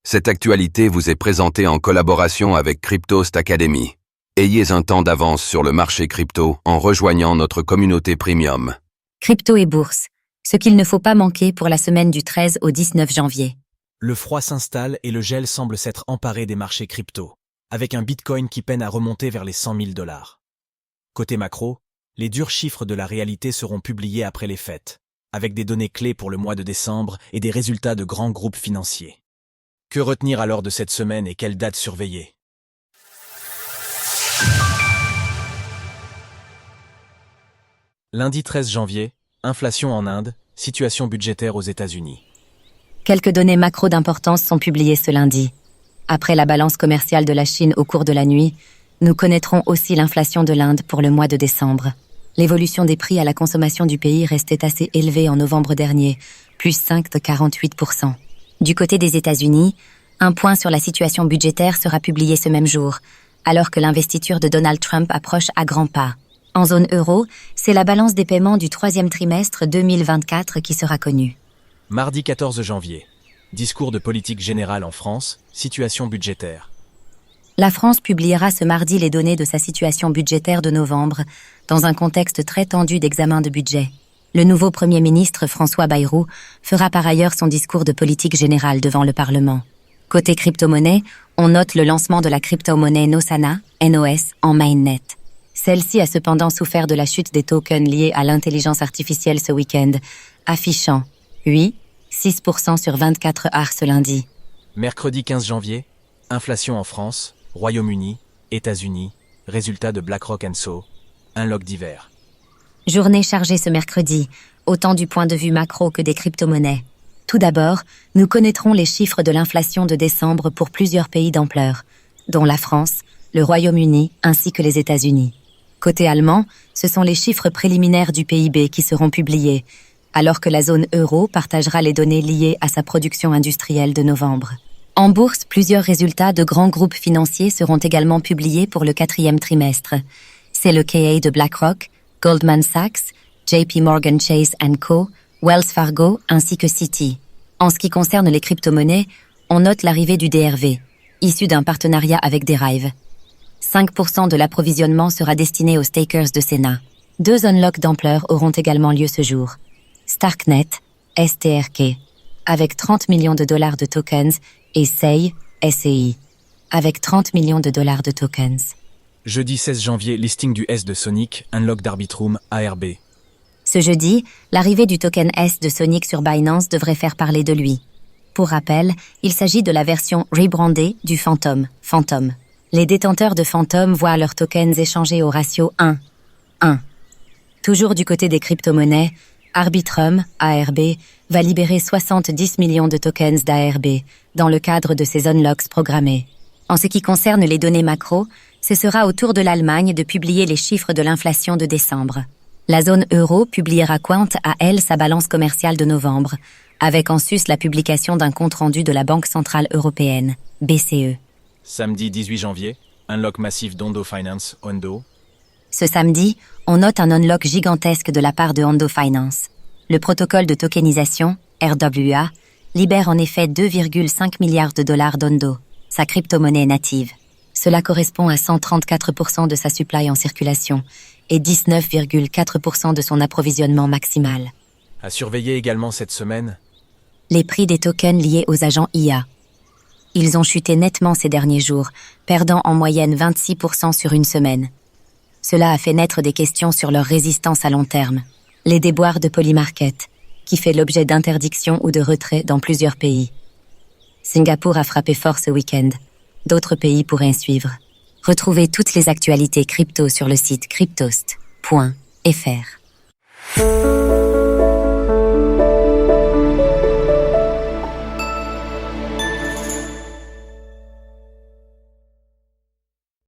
Cette actualité vous est présentée en collaboration avec Cryptost Academy. Ayez un temps d'avance sur le marché crypto en rejoignant notre communauté premium. Crypto et bourse, ce qu'il ne faut pas manquer pour la semaine du 13 au 19 janvier. Le froid s'installe et le gel semble s'être emparé des marchés crypto, avec un Bitcoin qui peine à remonter vers les 100 000 $. Côté macro, les durs chiffres de la réalité seront publiés après les fêtes, avec des données clés pour le mois de décembre et des résultats de grands groupes financiers. Que retenir alors de cette semaine et quelle date surveiller? Lundi 13 janvier, inflation en Inde, situation budgétaire aux États-Unis. Quelques données macro d'importance sont publiées ce lundi. Après la balance commerciale de la Chine au cours de la nuit, nous connaîtrons aussi l'inflation de l'Inde pour le mois de décembre. L'évolution des prix à la consommation du pays restait assez élevée en novembre dernier, plus 5,48%. Du côté des États-Unis, un point sur la situation budgétaire sera publié ce même jour, alors que l'investiture de Donald Trump approche à grands pas. En zone euro, c'est la balance des paiements du troisième trimestre 2024 qui sera connue. Mardi 14 janvier, discours de politique générale en France, situation budgétaire. La France publiera ce mardi les données de sa situation budgétaire de novembre, dans un contexte très tendu d'examen de budget. Le nouveau Premier ministre François Bayrou fera par ailleurs son discours de politique générale devant le Parlement. Côté crypto-monnaie, on note le lancement de la crypto-monnaie Nosana, NOS, en mainnet. Celle-ci a cependant souffert de la chute des tokens liés à l'intelligence artificielle ce week-end, affichant 6% sur 24 heures ce lundi. Mercredi 15 janvier, inflation en France, Royaume-Uni, États-Unis, résultat de BlackRock & Co, un log d'hiver. Journée chargée ce mercredi, autant du point de vue macro que des crypto-monnaies. Tout d'abord, nous connaîtrons les chiffres de l'inflation de décembre pour plusieurs pays d'ampleur, dont la France, le Royaume-Uni ainsi que les États-Unis. Côté allemand, ce sont les chiffres préliminaires du PIB qui seront publiés, alors que la zone euro partagera les données liées à sa production industrielle de novembre. En bourse, plusieurs résultats de grands groupes financiers seront également publiés pour le quatrième trimestre. C'est le KA de BlackRock, Goldman Sachs, JP Morgan Chase & Co., Wells Fargo ainsi que Citi. En ce qui concerne les crypto-monnaies, on note l'arrivée du DRV, issu d'un partenariat avec Derive. 5% de l'approvisionnement sera destiné aux stakers de Sénat. 2 unlocks d'ampleur auront également lieu ce jour. Starknet, STRK, avec 30 millions de dollars de tokens, et SEI, SEI, avec 30 millions de dollars de tokens. Jeudi 16 janvier, listing du S de Sonic, unlock d'Arbitrum, ARB. Ce jeudi, l'arrivée du token S de Sonic sur Binance devrait faire parler de lui. Pour rappel, il s'agit de la version rebrandée du Phantom. Les détenteurs de Phantom voient leurs tokens échangés au ratio 1:1. Toujours du côté des crypto-monnaies, Arbitrum, ARB, va libérer 70 millions de tokens d'ARB dans le cadre de ses unlocks programmés. En ce qui concerne les données macro, ce sera au tour de l'Allemagne de publier les chiffres de l'inflation de décembre. La zone euro publiera quant à elle sa balance commerciale de novembre, avec en sus la publication d'un compte-rendu de la Banque Centrale Européenne, BCE. Samedi 18 janvier, unlock massif d'Hondo Finance, Hondo. Ce samedi, on note un unlock gigantesque de la part de Hondo Finance. Le protocole de tokenisation, RWA, libère en effet 2,5 milliards de dollars d'Hondo, sa crypto-monnaie native. Cela correspond à 134% de sa supply en circulation et 19,4% de son approvisionnement maximal. À surveiller également cette semaine, les prix des tokens liés aux agents IA. Ils ont chuté nettement ces derniers jours, perdant en moyenne 26% sur une semaine. Cela a fait naître des questions sur leur résistance à long terme. Les déboires de Polymarket, qui fait l'objet d'interdictions ou de retraits dans plusieurs pays. Singapour a frappé fort ce week-end. D'autres pays pourraient suivre. Retrouvez toutes les actualités crypto sur le site cryptost.fr.